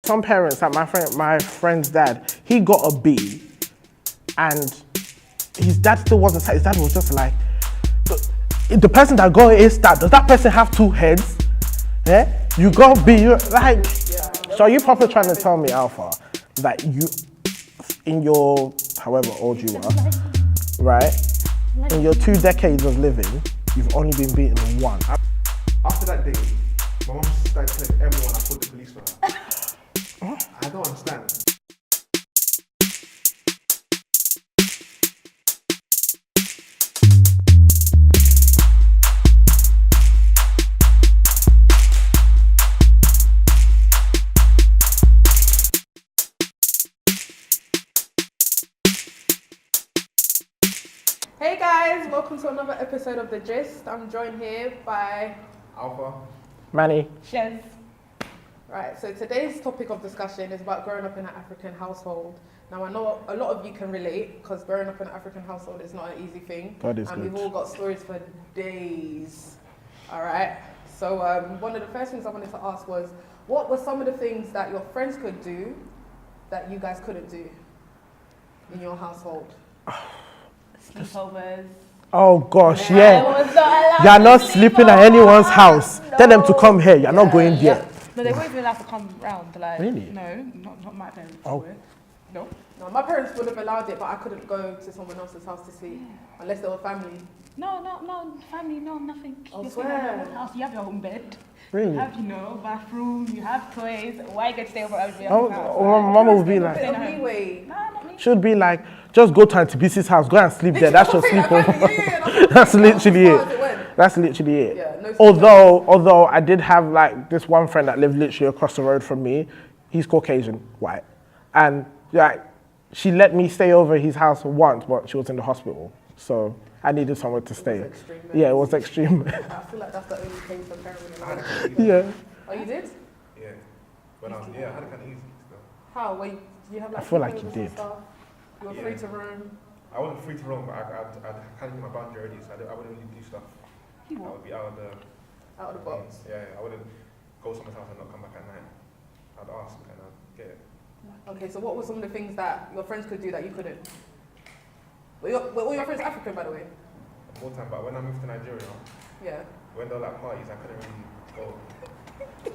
some parents, like my friend's dad, he got a B, and his dad still wasn't sad. His dad was just like, the person that got it is that. Does that person have two heads? Yeah, you got B. You like. So are you probably trying to tell me, Alpha, that you, in your however old you are, right, in your 2 decades of living, you've only been beaten once? After that day, my mom started telling everyone I called the police for her. I don't understand. Hey guys, welcome to another episode of The Gist. I'm joined here by Alpha. Manny. Shez. Right, so today's topic of discussion is about growing up in an African household. Now I know a lot of you can relate because growing up in an African household is not an easy thing. God is and good. we've all got stories for days. Alright, so one of the first things I wanted to ask was, what were some of the things that your friends could do that you guys couldn't do in your household? Sleepovers. Oh gosh, I yeah. was not allowed You're to not sleep sleeping at over. anyone's house. Tell them to come here. You're not going there. No, they weren't even allowed to come round. Like, Really? No, not my parents. Oh. Were. No. No, my parents would have allowed it, but I couldn't go to someone else's house to sleep unless they were family. No, family, no, nothing. I You swear. sleep in your own house. You have your own bed. Really? You have, bathroom. You have toys. Why you get to stay over at your Oh, own house? oh, my mama would be Bit like, of leeway. No, not me. should be like, just go to Auntie BC's house, go and sleep there. That's your sleepover. Yeah, That's literally as far as it it. went. That's literally it. Yeah, no sleepovers. Although I did have like this one friend that lived literally across the road from me. He's Caucasian, white, and like she let me stay over his house once, but she was in the hospital, so I needed somewhere to stay. extreme, Yeah, it was extreme. I feel like that's the only case for parents. I had it kind of easy. Yeah. Oh, you did? Yeah. When I was, I had it kind of easy still. How? Where you have like I feel like sleepovers you and did. stuff? You were Yeah. free to roam. I wasn't free to roam, but I kind of knew my boundary already, so I wouldn't really do stuff. I would be out of the Out of the box. Yeah, I wouldn't go someone's house and not come back at night. I'd ask and I'd get it. Okay, so what were some of the things that your friends could do that you couldn't? Were all your friends African, by the way? More time, but when I moved to Nigeria, Yeah. when there were like parties, I couldn't really go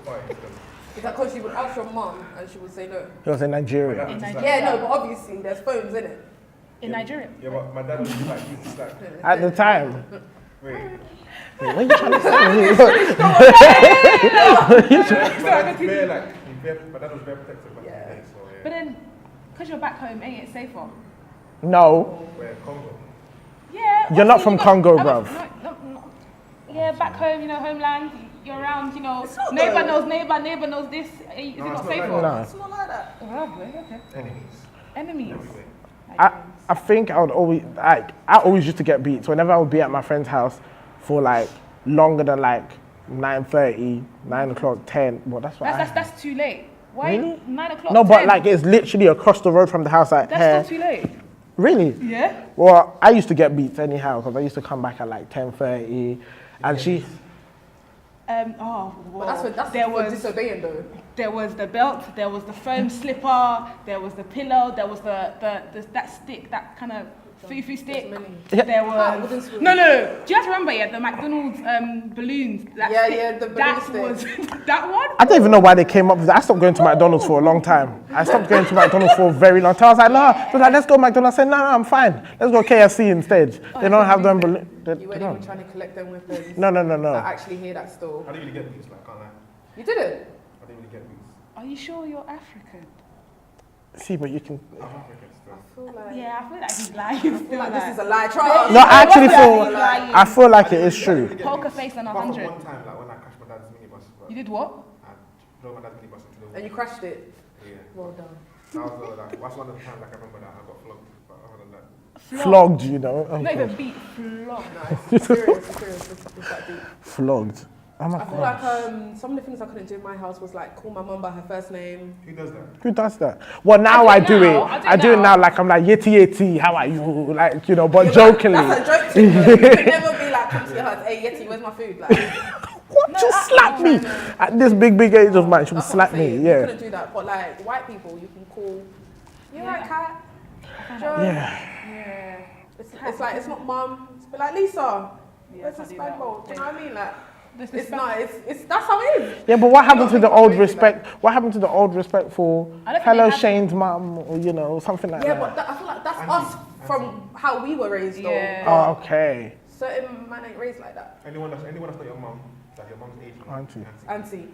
parties. Is that because you would ask your mum and she would say no? He was in Nigeria. In Just Nigeria. Yeah, no, but obviously there's phones in it. In Nigeria. Yeah, but my dad was just like, he's just like, At the time. wait. What are you trying to say? My dad was very protective back in the day, so But then, because you're back home, ain't it safer? No, Where Congo? Yeah. You're not obviously from you got- Congo, I'm bruv. No. Yeah, back home, homeland, you're around, It's not neighbor though. knows neighbor knows this. Is it No, not it's not safer? like no. It's not like that. Oh, okay. Enemies. Enemies. Everywhere. I think I always used to get beat. So whenever I would be at my friend's house for like longer than like 9:30, 9 o'clock, 10. Well, that's what That's too late. Why Really? 9 o'clock? No, but 10? like it's literally across the road from the house. Like, That's still too late. Really? Yeah. Well, I used to get beats anyhow because I used to come back at like 10:30, and she. But that's there for was disobeying though. there was the belt, there was the foam slipper, there was the pillow, there was the that stick, that kind of foo-foo stick. many. There wooden was spoon. no. Do you guys remember the McDonald's balloons? That Yeah, stick? yeah, the balloon That stick. was that one. I don't even know why they came up with that. I stopped going to McDonald's for a long time. I stopped going to McDonald's for a very long time. I was like, no. They was like, let's go McDonald's. I said, no, I'm fine. Let's go KFC instead. They don't have them. You weren't even trying to collect them weapons. No. I actually hear that still. I didn't really get beats, like, can't lie. You didn't? I didn't really get beats. Are you sure you're African? See, but you can. I'm African still. I feel like, Yeah, I feel like he's lying. I feel like this is a lie. Try No, I actually Lying. feel. I feel like it is true. Poker face and Apart from 100. one time, like when I crashed my dad's minibus. But You did what? I drove my dad's minibus into the wall. And you crashed it. Yeah. Well done. That was that's one of the times like, I remember that I got flogged. But other than that, Flogged, you know. Oh, Not even God. beat, flogged. Nice. Serious. It's that deep. Flogged. Oh my I feel God. like some of the things I couldn't do in my house was like call my mum by her first name. who does that? Who does that? Well, now I do it. now. I do it now. Like I'm like yeti, how are you? Like but Yeah, jokingly. That's a joke to me. You could never be like, come to your house, hey Yeti, where's my food? Like, What? She'll slap me at this big age of mine. She'll That's what I'm slap me. saying. Yeah. You couldn't do that, but like white people, you can call. You right, cat? Joe? Yeah. It's like it's not mum. It's like Lisa. Yeah, Where's the I do spag that. bowl? Do you know what I mean? Like This it's spag- not. It's that's how it is. Yeah, but what happened to You the don't old think it's respect? What happened to the old respect for I don't think hello they have- Shane's mum, or you know, something like Yeah, that? but I feel like that's us from how we were raised. Yeah. Though. Oh, okay. Certain man ain't raised like that. Anyone that's not your mum, like your mum's age. Auntie. Auntie.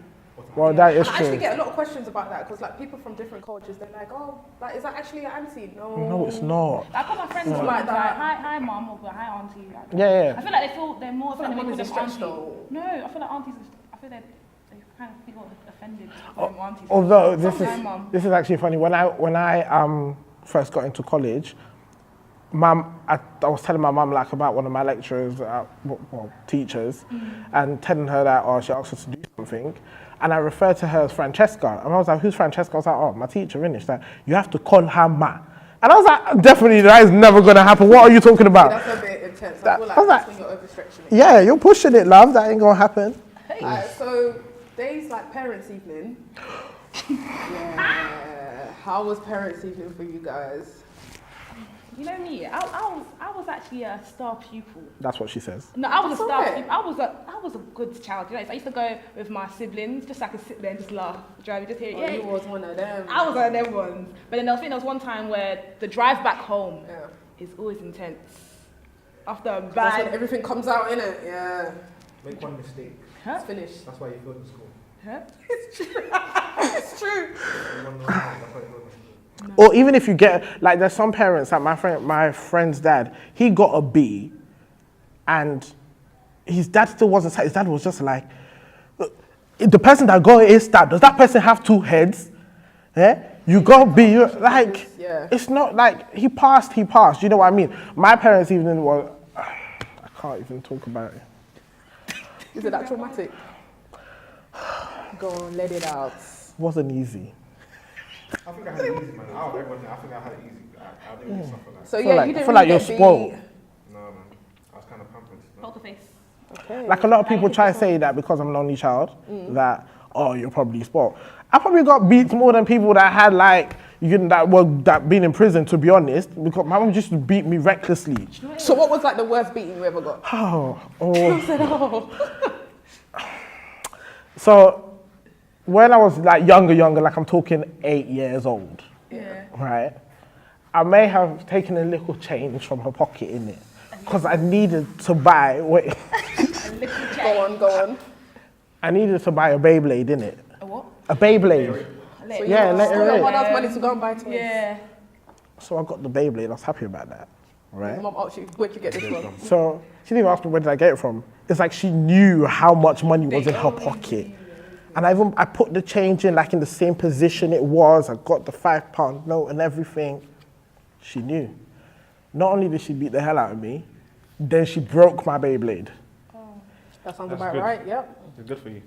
Well, that is And I actually true. get a lot of questions about that because like people from different cultures, they're like, oh, like is that actually your auntie? No. No, it's not. I call my friends Like like that. hi mum or hi auntie. Like, Yeah. I feel like they feel they're more I feel like offended when mum they is a call them stretch auntie. though. No, I feel like aunties. I feel they kind of feel offended when aunties. Although Hi, Mum. this is actually funny. When I first got into college, I was telling my mum like about one of my lecturers, teachers, and telling her that she asked us to do something, and I referred to her as Francesca, and I was like, "Who's Francesca?" I was like, "Oh, my teacher." She's like, "You have to call her ma," and I was like, "Definitely, that is never gonna happen. What are you talking about?" That's a bit intense. I That- feel like I was that's like- when you're overstretching it. Yeah, you're pushing it, love. That ain't gonna happen. So days like parents' evening. Yeah. How was parents' evening for you guys? You know me, I was actually a star pupil. That's what she says. No, I was That's a star alright. pupil. I was a good child. You know, so I used to go with my siblings just so I could sit there and just laugh, drive, just hear. Oh, Yeah, you was one of them. I was one of them ones. But then I think there was one time where the drive back home Yeah. is always intense. After a That's when bad. everything comes out, innit? Yeah. Make one mistake. Huh? It's finished. That's why you failed in school. Huh? It's true. Everyone knows that. That's why you failed in school. Or even if you get, like, there's some parents, like my friend's dad, he got a B, and his dad still wasn't satisfied. His dad was just like, the person that got A star, does that person have two heads? Yeah? You got B, you're like, Yeah. it's not like, he passed, you know what I mean? My parents even were, I can't even talk about it. Is it that traumatic? Go on, let it out. Wasn't easy. I think I had it easy, man. Out of everyone here, I think I had it easy. I didn't really suffer like. So I feel yeah, like- you I didn't feel like really you're get spoiled. beat. No, man. I was kind of pampered. No. Poker face. Okay. Like a lot of people try to say that because I'm an only child, that, you're probably spoiled. I probably got beat more than people that had like, that been in prison, to be honest, because my mom used to beat me recklessly. So what was like the worst beating you ever got? So when I was like younger, like I'm talking 8 years old, Yeah. right? I may have taken a little change from her pocket in it because I needed to buy, Go on. I needed to buy a Beyblade in it. A what? A Beyblade. So you Yeah, let stole her your in. mother's money to go and buy toys. Yeah. So I got the Beyblade, I was happy about that, Your right? mom asked you, where'd you get this from? So she didn't even ask me where did I get it from. It's like she knew how much money was in her pocket. And I put the change in like in the same position it was. I got the £5 note and everything. She knew. Not only did she beat the hell out of me, then she broke my Beyblade. That sounds That's about good. right, yep. It's good for you.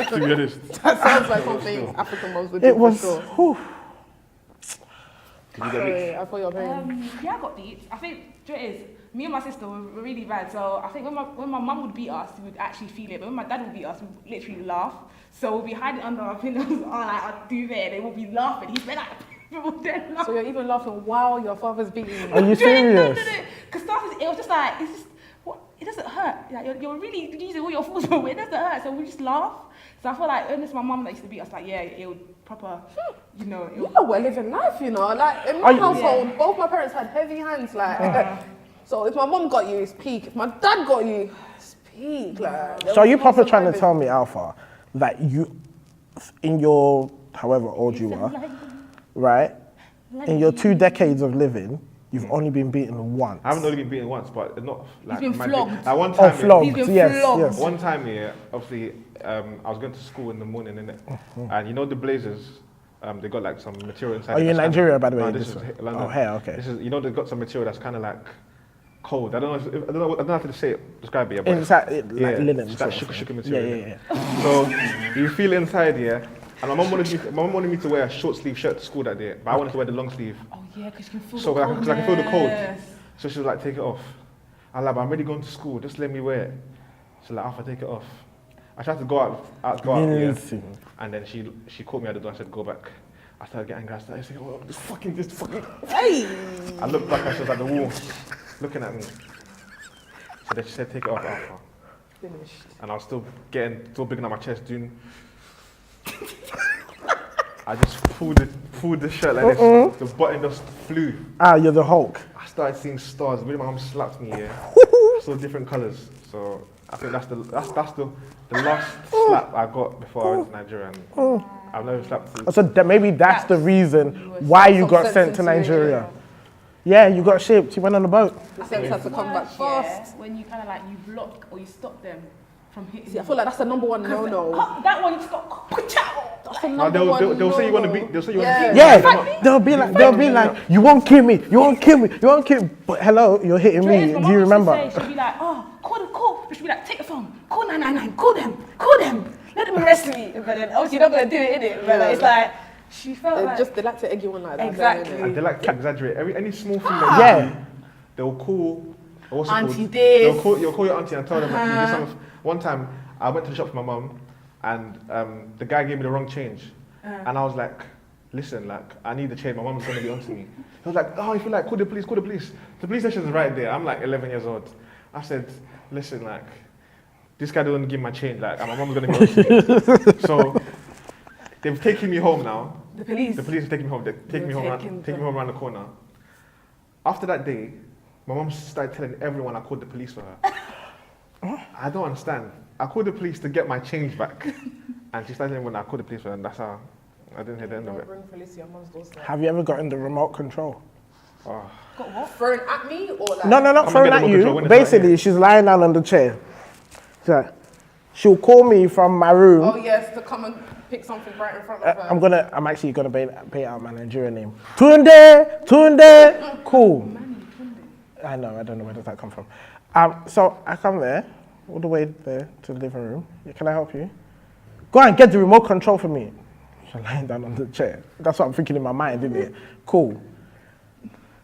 To be honest. That sounds like something African moms would do It was, for sure. whew. Did you get beat? Sorry, I thought you were very... Yeah, I got beat. I think, do you know what it is? Me and my sister were really bad. So I think when my mum would beat us, we would actually feel it. But when my dad would beat us, we would literally laugh. So we'll be hiding under our pillows or like our duvet, and they will be laughing. He's been like, people then laugh. So you're even laughing while your father's beating you. Are you serious? No. Because it was just like, it's just, what? It doesn't hurt. Like, you're really using all your force, but it doesn't hurt. So we just laugh. So I feel like, when it's my mum that used to beat us, like, yeah, it would proper, you know. It You would, know, we're living life, you know. Like in my household, both my parents had heavy hands. Like, so if my mom got you, it's peak. If my dad got you, it's peak. Like, there So are was you no proper trying to surviving. tell me, Alpha, that you, in your, however old you are, right, in your 2 decades of living, you've only been beaten once? I haven't only been beaten once, but not like. been my flogged. Like one Oh, time. flogged, He's been yes, flogged. yes. One time, yeah, obviously, I was going to school in the morning, innit? And you know the blazers, they got like some material inside. Are it you in that's Nigeria, kinda, by the way? No, this This is one? London. Oh, here, okay. This is, you know, they've got some material that's kind of like cold. I don't know how to say it, describe it. But Inside, like linen. it's sort that of sugar thing. material. Yeah. So you feel inside, yeah. And my mom wanted me to wear a short sleeve shirt to school that day, but I wanted to wear the long sleeve. oh yeah, because you can feel So the because I can feel the cold. coldness. So she was like, take it off. I'm like, but I'm already going to school, just let me wear it. She's like, Alpha, take it off. I tried to go out yeah, Listen. and then she caught me at the door and said, go back. I started getting angry. I started saying, oh, this fucking. Hey! I looked back and she was at the wall, looking at me. So then she said, take it off after. Finished. And I was still bigging up my chest, doing. I just pulled the shirt like this. The button just flew. Ah, you're the Hulk. I started seeing stars. Really, my mom slapped me, yeah. So different colours. So I think that's the last slap I got before I went to Nigeria. And I've never slapped since. So maybe that's the reason why you got sent to Nigeria. Yeah, you got shipped. You went on a boat. The sense has to come back fast. When you kind of like you block or you stop them from hitting. See, I feel like that's the number one no-no. That one you just got. That's the No, number one they'll say you want to no-no. beat. They'll say you want to beat. Yeah, they'll be like, you won't kill me, you won't kill me, you won't kill me. But hello, you're hitting me. Do you remember? She'll be like, oh, call. She'll be like, take the phone, call 999, call them, let them arrest me. But then obviously you're not gonna do it, innit? But it's like she felt like They like to egg you on like that. exactly. And they like to exaggerate any small thing. They'll call. What's it Auntie called? this. You'll call your auntie and tell them that you did something. One time, I went to the shop for my mum, and the guy gave me the wrong change, and I was like, "Listen, like, I need the change. My mum's gonna be onto me." He was like, "Oh, if you like, call the police. The police station's right there." I'm like 11 years old. I said, "Listen, like, this guy doesn't give my change. Like, and my mum's gonna be onto me." So they've taken me home now. The police have taken me home. They're taking me home around the corner. After that day, my mum started telling everyone I called the police for her. I don't understand. I called the police to get my change back. And she started saying when I called the police for her, and that's how I didn't hear the end of it. Bring police to your mum's doorstep. Have you ever gotten the remote control? Oh. Got what? Thrown at me or like? No, not I'm throwing gonna at get the remote control you. when it's right Basically, here. she's lying down on the chair. So, she'll call me from my room. Oh yes, to come and pick something right in front of her. I'm actually gonna pay out my Nigerian name. Tunde. Cool. I know. I don't know where does that come from. So I come there, all the way there to the living room. Yeah, can I help you? Go and get the remote control for me. She's lying down on the chair. That's what I'm thinking in my mind, isn't it? Cool.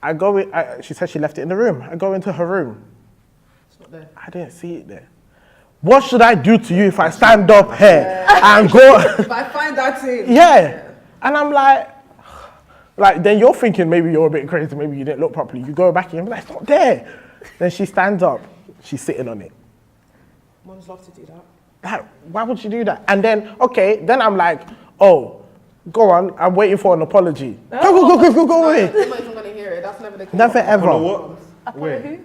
I go in. She said she left it in the room. I go into her room. It's not there. I didn't see it there. What should I do to you if I stand up here and go? If I find that thing. Yeah. And I'm like, then you're thinking maybe you're a bit crazy, maybe you didn't look properly. You go back and you're like, it's not there. Then she stands up, she's sitting on it. Mums love to do that. Like, why would you do that? And then, then I'm like, oh, go on, I'm waiting for an apology. Go away. I'm not even gonna hear it. That's never the case. Never ever. Apollo what? Where?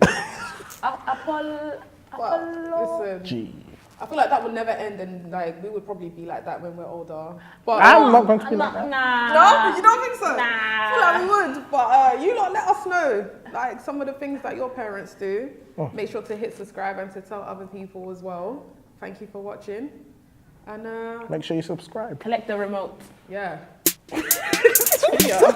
Apollo. Listen, Gee. I feel like that would never end, and like we would probably be like that when we're older. But I'm not going to be like that. no, you don't think so? Nah. I feel like we would, but you lot let us know, like some of the things that your parents do. Make sure to hit subscribe and to tell other people as well. Thank you for watching, and Make sure you subscribe. Collect the remote. yeah. Yeah.